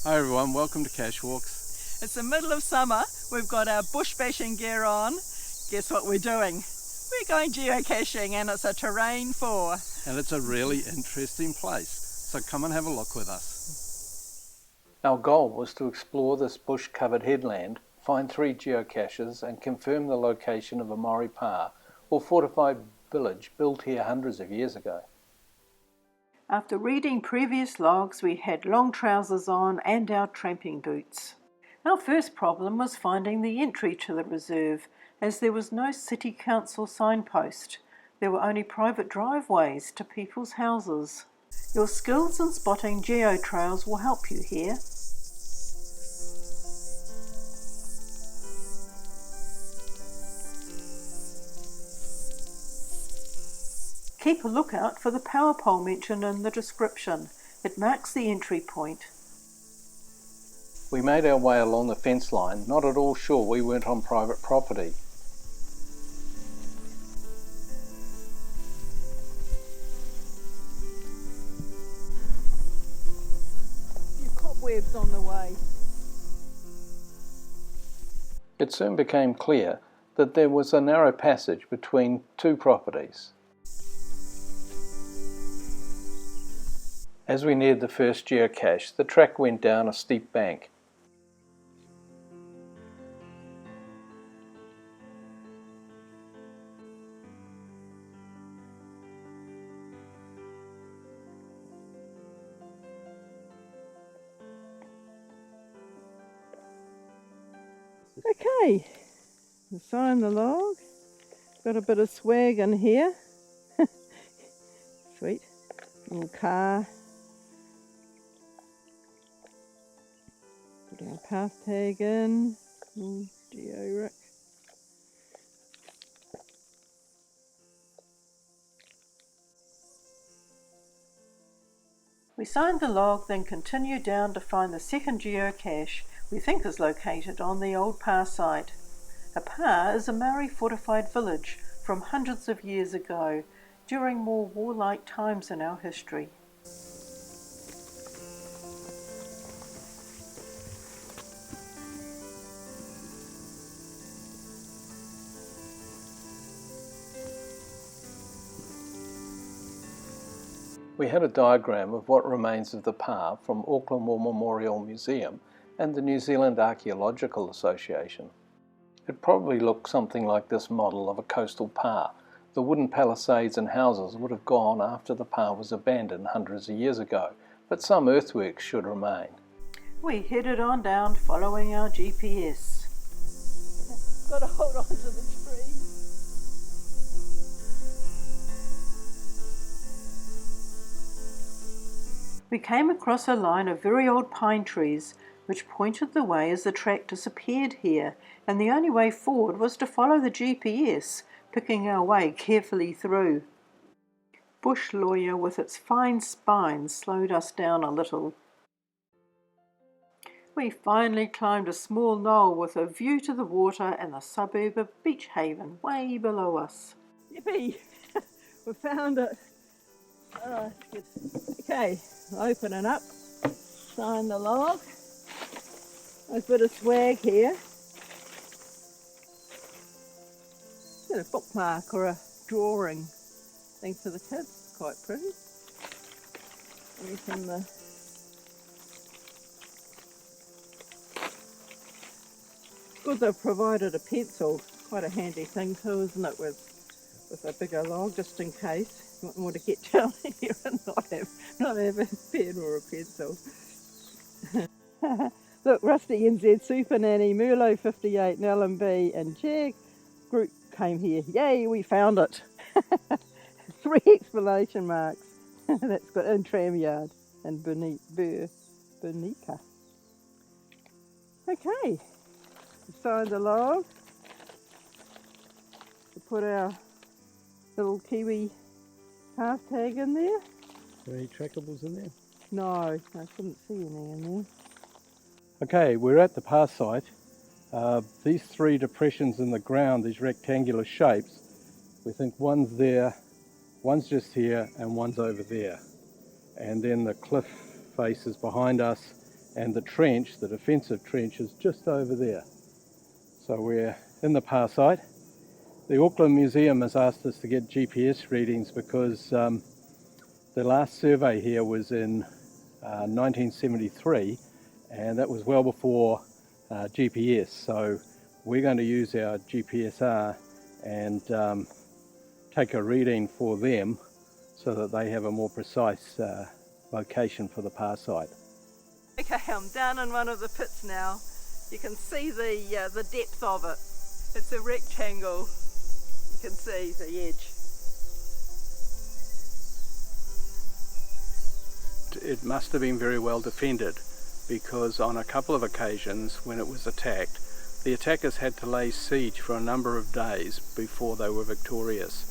Hi everyone, welcome to Cash Walks. It's the middle of summer, we've got our bush bashing gear on. Guess what we're doing? We're going geocaching, and it's a terrain 4. And it's a really interesting place, so come and have a look with us. Our goal was to explore this bush-covered headland, find 3 geocaches and confirm the location of a Maori pa, or fortified village built here hundreds of years ago. After reading previous logs, we had long trousers on and our tramping boots. Our first problem was finding the entry to the reserve, as there was no city council signpost. There were only private driveways to people's houses. Your skills in spotting geotrails will help you here. Keep a lookout for the power pole mentioned in the description. It marks the entry point. We made our way along the fence line, not at all sure we weren't on private property. Your cobwebs on the way. It soon became clear that there was a narrow passage between 2 properties. As we neared the first geocache, the track went down a steep bank. Okay, sign the log. Got a bit of swag in here. Sweet. Little car. Put our path tag in. GeoRick. We signed the log, then continued down to find the second geocache we think is located on the old pa site. A pa is a Maori fortified village from hundreds of years ago, during more warlike times in our history. We had a diagram of what remains of the pa from Auckland War Memorial Museum and the New Zealand Archaeological Association. It probably looked something like this model of a coastal pa. The wooden palisades and houses would have gone after the pa was abandoned hundreds of years ago, but some earthworks should remain. We headed on down following our GPS. Got to hold on to the tree. We came across a line of very old pine trees which pointed the way as the track disappeared here, and the only way forward was to follow the GPS, picking our way carefully through. Bush lawyer with its fine spines slowed us down a little. We finally climbed a small knoll with a view to the water and the suburb of Beach Haven way below us. Yippee! We found it. Oh, good. Okay, open it up. Sign the log. There's a bit of swag here. Got a bookmark or a drawing thing for the kids. Quite pretty. Everything the good they've provided a pencil. Quite a handy thing too, isn't it, with a bigger log, just in case you want to get down here and not have a pen or a pencil. Look, Rusty NZ, Super Nanny, Merlot 58, Nell B and Jag group came here. Yay, we found it. 3 exclamation marks. That's good. In Tramyard and Bernica. Okay, we signed the log. We put our little Kiwi half tag in there. Are there any trackables in there? No, I couldn't see any in there. Okay, we're at the pa site. These 3 depressions in the ground, these rectangular shapes, we think one's there, one's just here, and one's over there. And then the cliff faces behind us, and the trench, the defensive trench, is just over there. So we're in the par site. The Auckland Museum has asked us to get GPS readings because the last survey here was in 1973, and that was well before GPS. So we're going to use our GPSR and take a reading for them so that they have a more precise location for the par site. Okay, I'm down in one of the pits now. You can see the depth of it. It's a rectangle. You can see the edge. It must have been very well defended, because on a couple of occasions when it was attacked, the attackers had to lay siege for a number of days before they were victorious.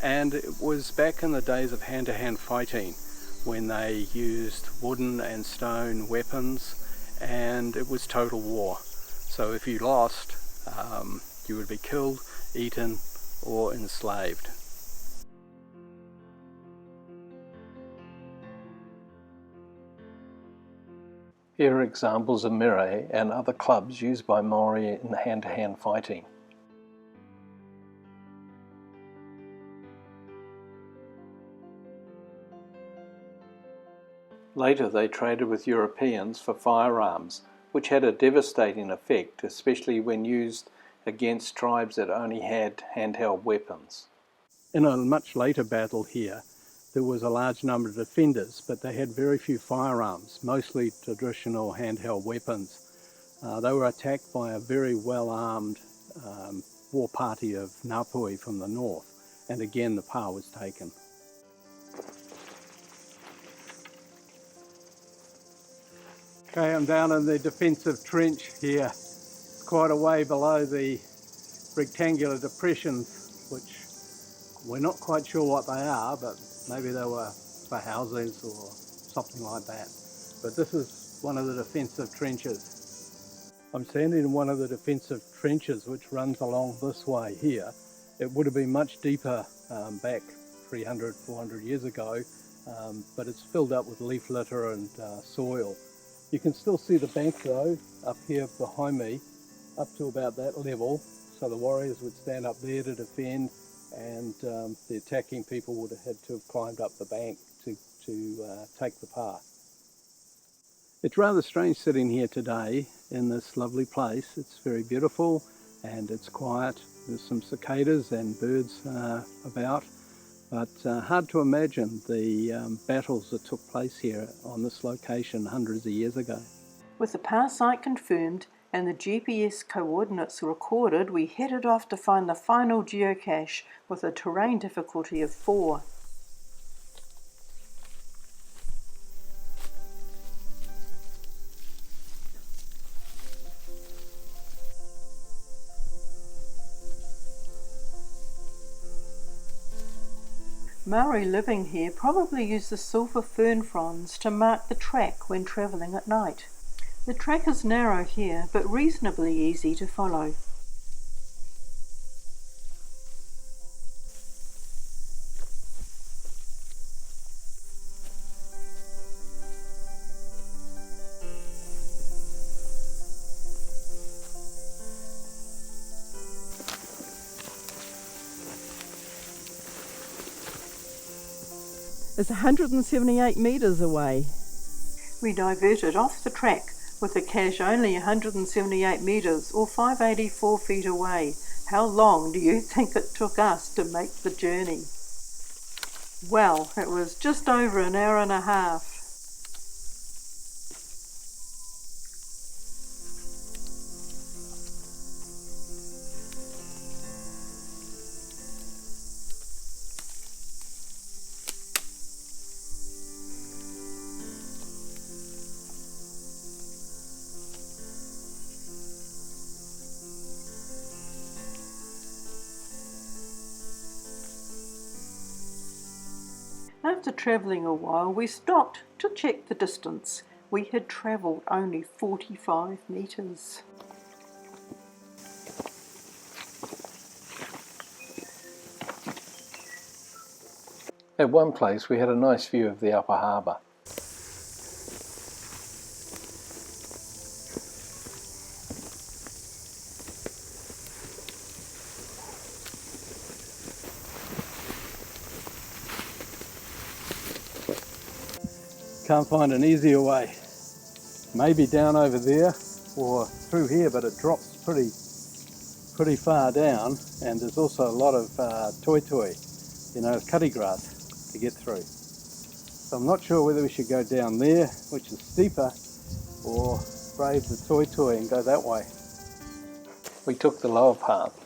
And it was back in the days of hand-to-hand fighting when they used wooden and stone weapons, and it was total war. So if you lost, you would be killed, eaten, or enslaved. Here are examples of mire and other clubs used by Maori in hand-to-hand fighting. Later they traded with Europeans for firearms, which had a devastating effect, especially when used against tribes that only had handheld weapons. In a much later battle here, there was a large number of defenders, but they had very few firearms, mostly traditional handheld weapons. They were attacked by a very well-armed war party of Ngāpuhi from the north, and again the pa was taken. Okay, I'm down in the defensive trench here, quite a way below the rectangular depressions, which we're not quite sure what they are, but maybe they were for houses or something like that. But this is one of the defensive trenches. I'm standing in one of the defensive trenches which runs along this way here. It would have been much deeper back 300, 400 years ago, but it's filled up with leaf litter and soil. You can still see the bank though, up here behind me, up to about that level. So the warriors would stand up there to defend, and the attacking people would have had to have climbed up the bank to take the pa. It's rather strange sitting here today in this lovely place. It's very beautiful and it's quiet. There's some cicadas and birds about, but hard to imagine the battles that took place here on this location hundreds of years ago. With the par site confirmed and the GPS coordinates recorded, we headed off to find the final geocache with a terrain difficulty of 4. Maori living here probably used the silver fern fronds to mark the track when travelling at night. The track is narrow here, but reasonably easy to follow. It's 178 metres away. We diverted off the track with the cache only 178 metres or 584 feet away. How long do you think it took us to make the journey? Well, it was just over an hour and a half. After travelling a while, we stopped to check the distance. We had travelled only 45 metres. At one place we had a nice view of the upper harbour. Can't find an easier way. Maybe down over there or through here, but it drops pretty far down, and there's also a lot of toi, you know, cutty grass to get through. So I'm not sure whether we should go down there, which is steeper, or brave the toi and go that way. We took the lower path.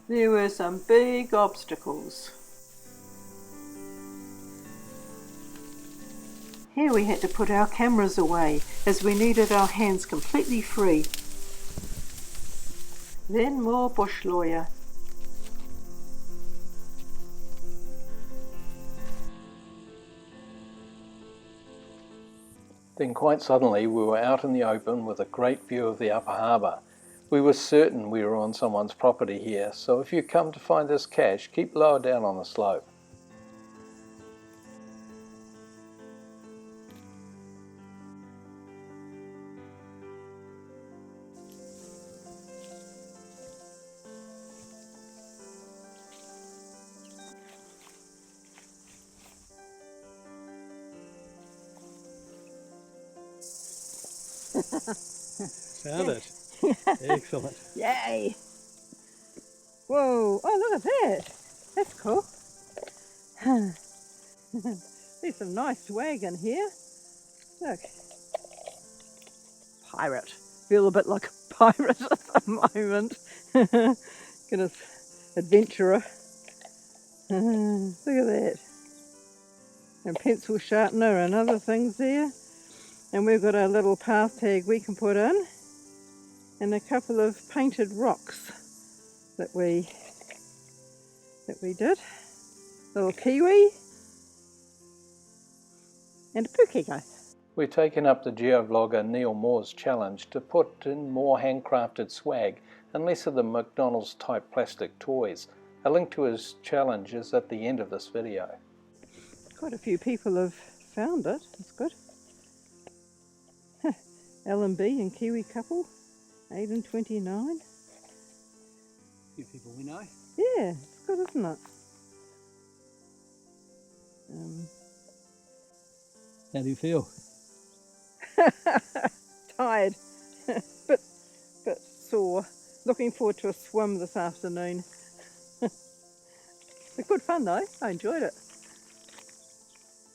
There were some big obstacles. Here we had to put our cameras away as we needed our hands completely free. Then more bush lawyer. Then quite suddenly we were out in the open with a great view of the upper harbour. We were certain we were on someone's property here, so if you come to find this cache, keep lower down on the slope. Found it. Excellent. Yay! Whoa! Oh, look at that! That's cool. There's some nice swag in here. Look. Pirate. Feel a bit like a pirate at the moment. Goodness, adventurer. Look at that. And pencil sharpener and other things there. And we've got a little path tag we can put in. And a couple of painted rocks that we did. Little kiwi and a pukeko. We've taken up the geovlogger Neil Moore's challenge to put in more handcrafted swag and less of the McDonald's type plastic toys. A link to his challenge is at the end of this video. Quite a few people have found it. That's good. L&B and Kiwi couple, 8 and 29. Few people we know. Yeah, it's good, isn't it? How do you feel? Tired, bit sore. Looking forward to a swim this afternoon. It's good fun though. I enjoyed it.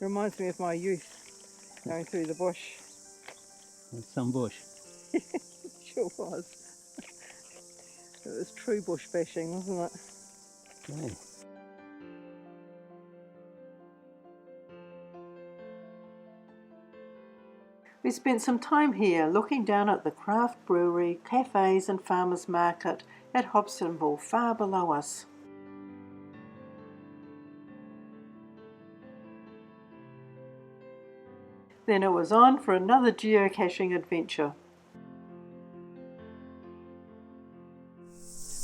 Reminds me of my youth, going through the bush. There's some bush. Sure was. It was true bush bashing, wasn't it? Oh. We spent some time here looking down at the craft brewery, cafes and farmers market at Hobsonville, far below us. Then it was on for another geocaching adventure.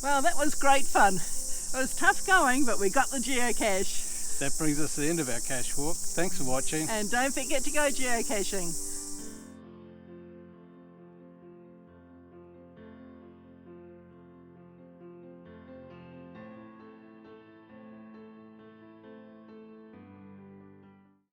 Well, that was great fun. It was tough going, but we got the geocache. That brings us to the end of our cache walk. Thanks for watching. And don't forget to go geocaching.